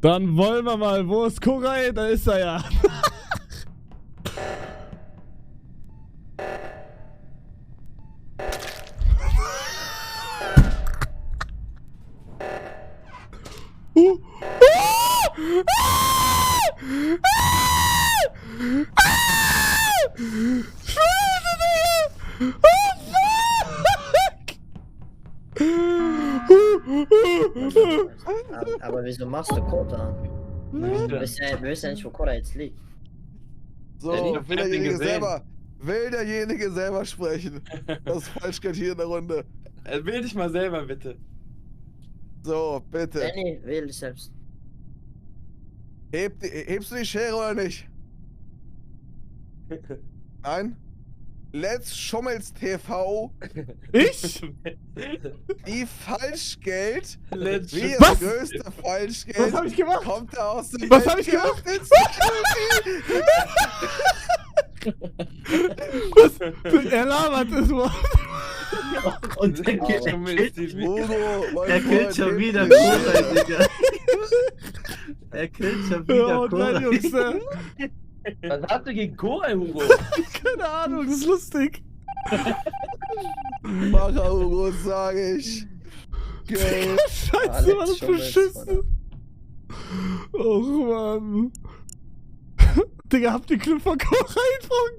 Dann wollen wir mal. Wo ist Koray? Da ist er ja. Aber wieso machst du Code an? Wir wissen ja nicht, wo Code jetzt liegt. So, Ja, ich will hab den gesehen. derjenige selber sprechen? Das ist falsch geht hier in der Runde. Wähl dich mal selber, bitte. So, bitte. Danny, wähl dich selbst. Hebst du die Schere oder nicht? Nein? Let's Schummels TV, Ich? die Falschgeld, Let's wie Was? das größte Falschgeld, Was hab ich gemacht? kommt da aus dem Was hab ich gemacht? Was? Er labert es mal. Und der killt Bruno, mein der killt Freund, schon heb wieder die Koray, Schere. Digga. Er killt schon Ja, wieder und dann, Koray. Jungs, Was hast du gegen Koray, Hugo? keine Ahnung, das ist lustig. Macher Hugo, sag ich. Geld. Scheiße, war das beschissen. Och, Mann. Digga, habt ihr Clip von Koray